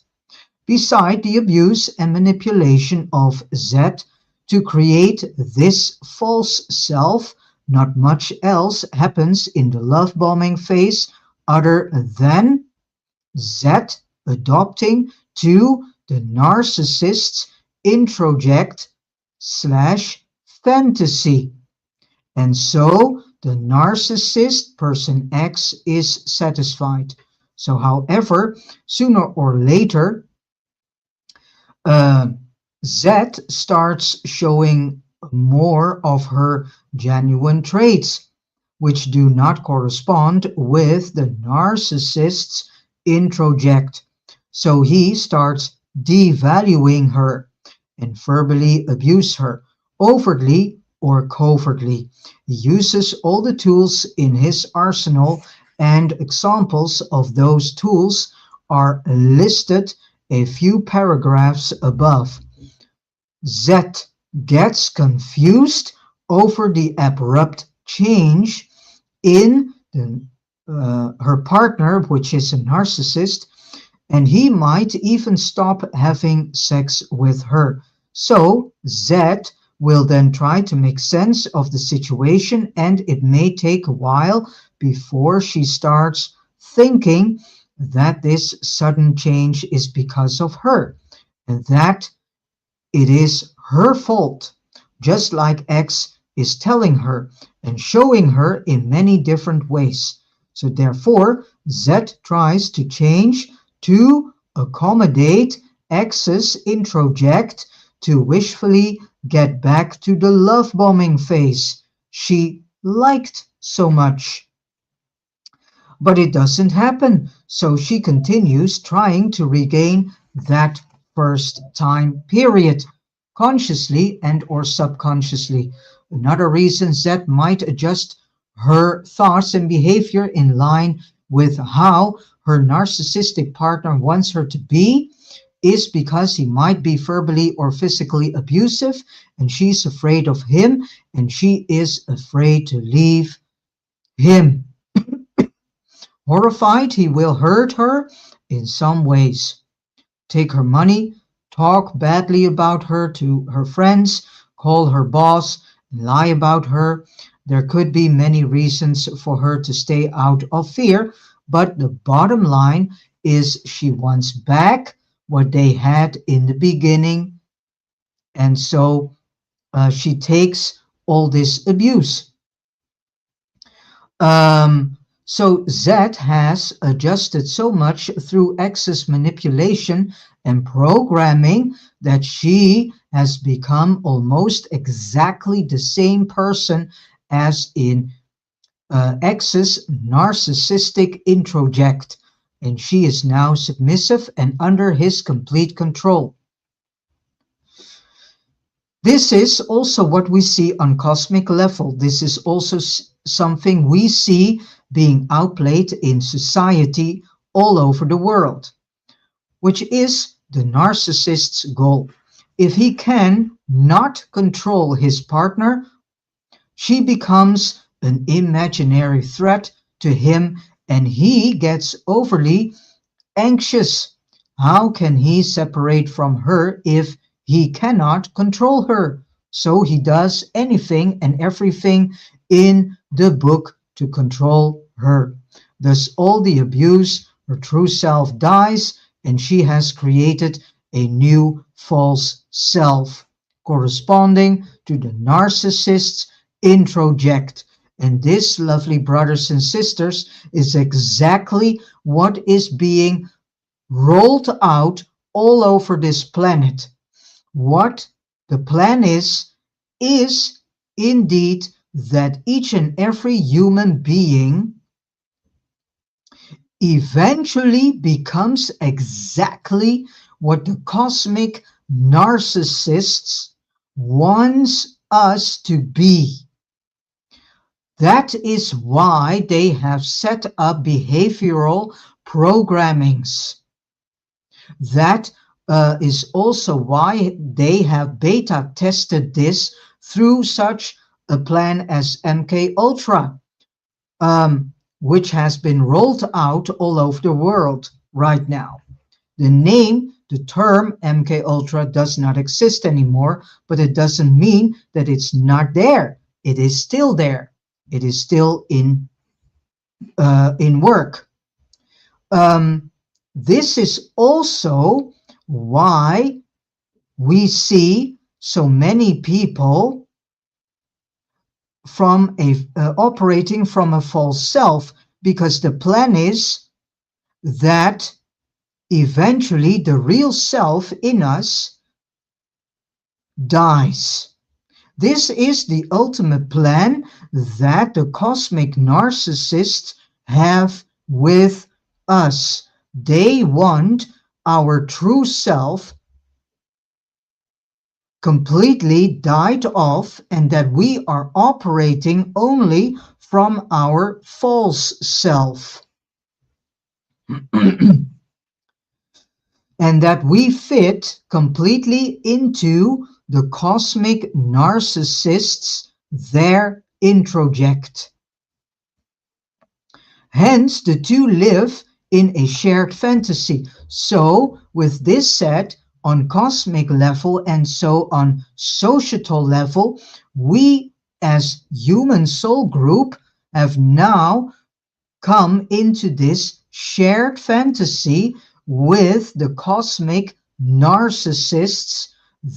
Beside the abuse and manipulation of Z to create this false self, not much else happens in the love bombing phase other than Z adopting to the narcissist's introject slash fantasy. And so the narcissist, person X, is satisfied. So, however, sooner or later, Z starts showing more of her genuine traits, which do not correspond with the narcissist's introject. So he starts devaluing her and verbally abuse her, overtly or covertly. He uses all the tools in his arsenal, and examples of those tools are listed a few paragraphs above. Z gets confused over the abrupt change in her partner, which is a narcissist, and he might even stop having sex with her. So Z will then try to make sense of the situation, and it may take a while before she starts thinking that this sudden change is because of her and that it is her fault, just like X is telling her and showing her in many different ways. So therefore, Z tries to change to accommodate X's introject to wishfully get back to the love bombing phase she liked so much. But it doesn't happen, so she continues trying to regain that first time period, consciously and or subconsciously. Another reason Z might adjust her thoughts and behavior in line with how her narcissistic partner wants her to be is because he might be verbally or physically abusive, and she's afraid of him, and she is afraid to leave him. Horrified, he will hurt her in some ways. Take her money, talk badly about her to her friends, call her boss, lie about her. There could be many reasons for her to stay out of fear, But the bottom line is she wants back what they had in the beginning. And so she takes all this abuse. So Z has adjusted so much through access manipulation and programming that she has become almost exactly the same person as in X's narcissistic introject, and she is now submissive and under his complete control. This is also what we see on cosmic level. This is also something we see being outplayed in society all over the world, which is the narcissist's goal. If he can not control his partner, she becomes an imaginary threat to him and he gets overly anxious. How can he separate from her if he cannot control her? So he does anything and everything in the book to control her. Thus, all the abuse, her true self dies, and she has created a new false self, corresponding to the narcissist's introject. And this, lovely brothers and sisters, is exactly what is being rolled out all over this planet. What the plan is indeed that each and every human being eventually becomes exactly what the cosmic narcissists wants us to be. That is why they have set up behavioral programmings. That is also why they have beta tested this through such a plan as MK Ultra, which has been rolled out all over the world right now. The name, the term MK Ultra does not exist anymore, but it doesn't mean that it's not there. It is still there. It is still in work. This is also why we see so many people from operating from a false self, because the plan is that eventually the real self in us dies. This is the ultimate plan that the cosmic narcissists have with us. They want our true self completely died off and that we are operating only from our false self. And that we fit completely into the cosmic narcissists, their introject. Hence, the two live in a shared fantasy. So, with this said, on cosmic level and so on societal level, we as human soul group have now come into this shared fantasy with the cosmic narcissists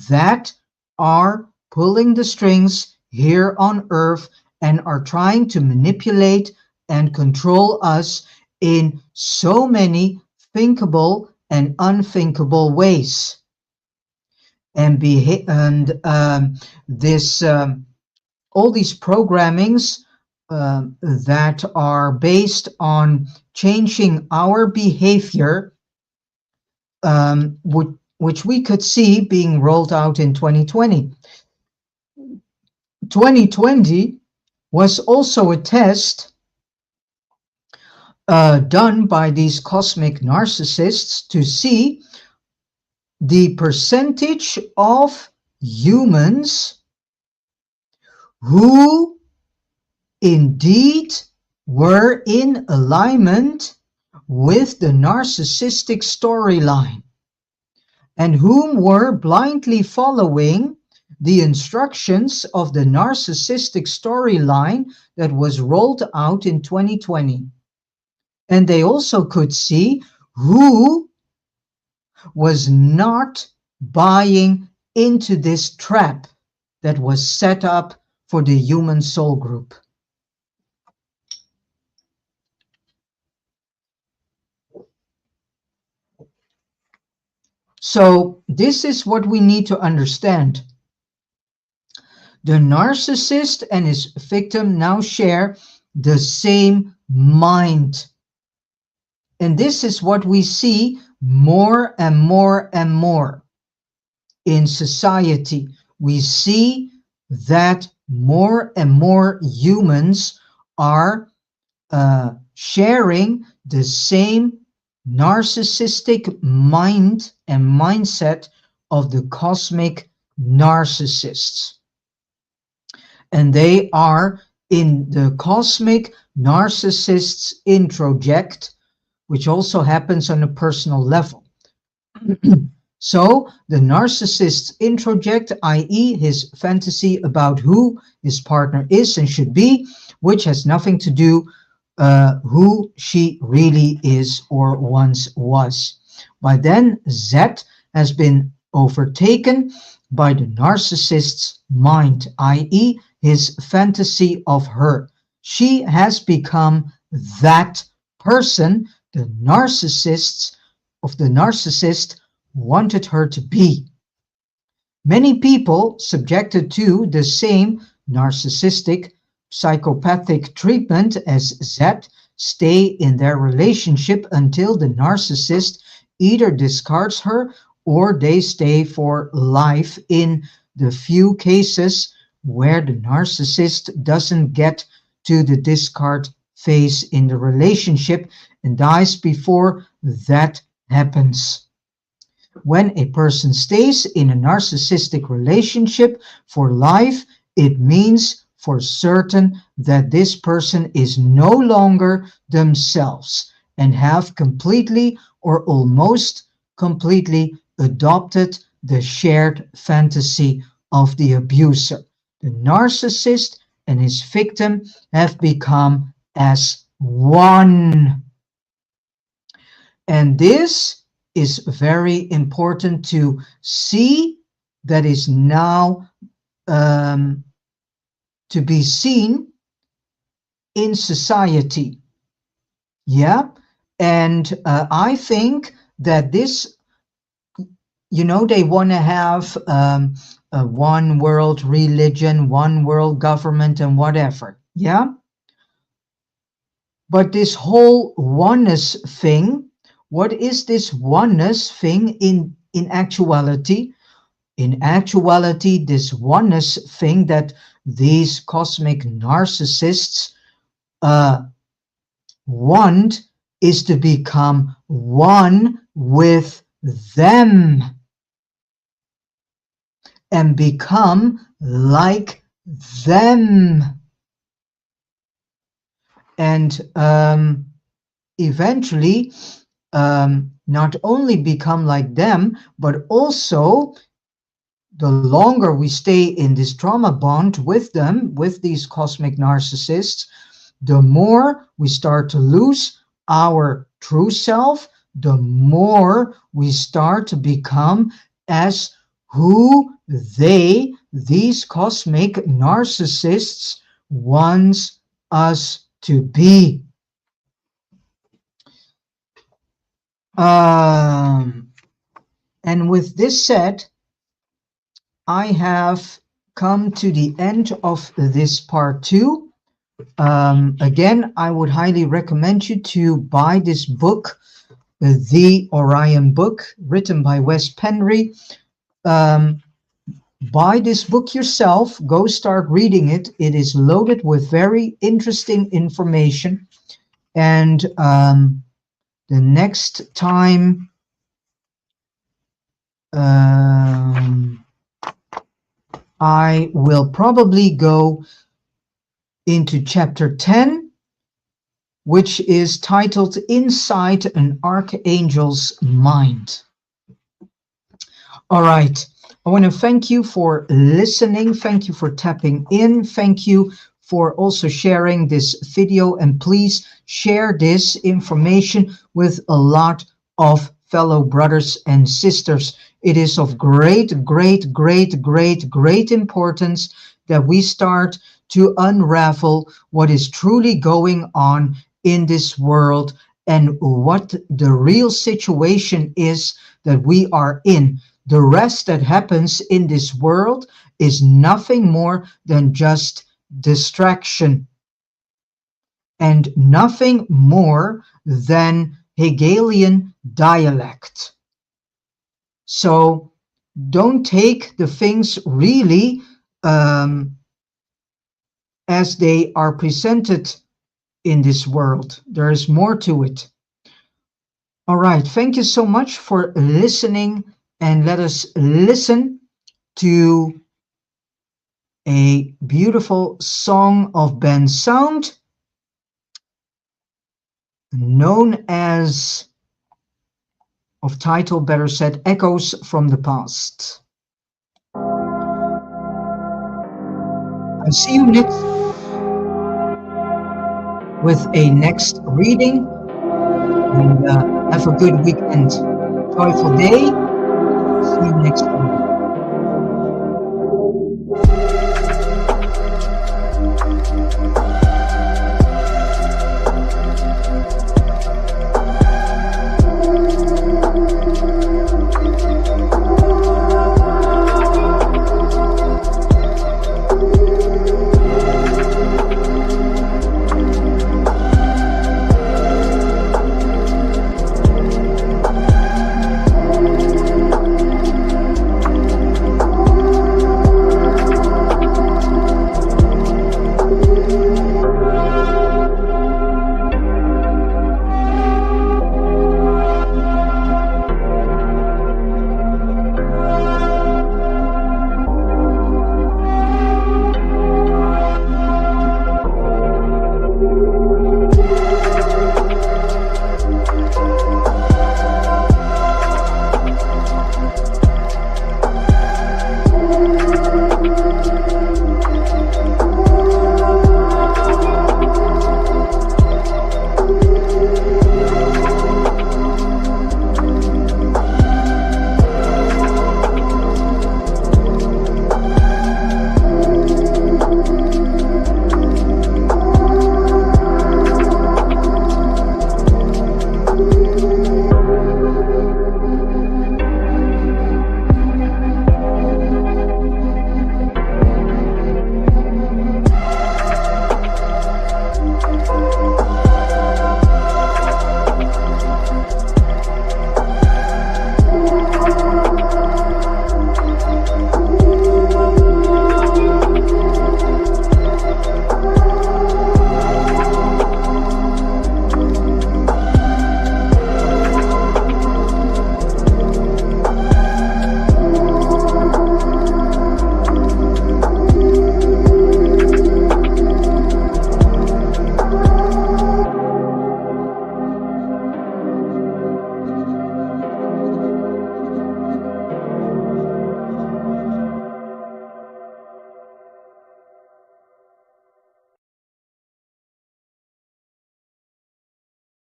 that are pulling the strings here on earth and are trying to manipulate and control us in so many thinkable and unthinkable ways. And all these programmings that are based on changing our behavior, which we could see being rolled out in 2020. 2020 was also a test done by these cosmic narcissists to see the percentage of humans who indeed were in alignment with the narcissistic storyline and whom were blindly following the instructions of the narcissistic storyline that was rolled out in 2020. And they also could see who was not buying into this trap that was set up for the human soul group. So this is what we need to understand. The narcissist and his victim now share the same mind. And this is what we see more and more and more in society. We see that more and more humans are sharing the same narcissistic mind and mindset of the cosmic narcissists. And they are in the cosmic narcissists introject, which also happens on a personal level. So the narcissist introject, i.e. his fantasy about who his partner is and should be, which has nothing to do who she really is or once was. By then, Z has been overtaken by the narcissist's mind, i.e. his fantasy of her. She has become that person the narcissist wanted her to be. Many people subjected to the same narcissistic psychopathic treatment as Z stay in their relationship until the narcissist either discards her or they stay for life in the few cases where the narcissist doesn't get to the discard phase in the relationship and dies before that happens. When a person stays in a narcissistic relationship for life, it means for certain that this person is no longer themselves and have completely or almost completely adopted the shared fantasy of the abuser. The narcissist and his victim have become as one. And this is very important to see, that is now to be seen in society. Yeah, and I think that this, they want to have a one world religion, one world government, and whatever. Yeah, but this whole oneness thing, what is this oneness thing in actuality? In actuality, this oneness thing that these cosmic narcissists want is to become one with them and become like them. And eventually, not only become like them, but also the longer we stay in this trauma bond with them, with these cosmic narcissists, the more we start to lose our true self, the more we start to become as who these cosmic narcissists, wants us to be. And with this said, I have come to the end of this part 2. Again, I would highly recommend you to buy this book, The Orion Book, written by Wes Penry. Buy this book yourself. Go start reading it. It is loaded with very interesting information. And the next time I will probably go into chapter 10, which is titled Inside an Archangel's Mind. All right. I want to thank you for listening. Thank you for tapping in. Thank you for also sharing this video, and please share this information with a lot of fellow brothers and sisters. It is of great, great, great, great, great importance that we start to unravel what is truly going on in this world and what the real situation is that we are in. The rest that happens in this world is nothing more than just distraction and nothing more than Hegelian dialect. So don't take the things really as they are presented in this world. There is more to it. All right, thank you so much for listening, and let us listen to a beautiful song of Ben Sound known as, of title better said, Echoes from the Past. I'll see you next with a next reading, and have a good weekend. Joyful day. See you next week.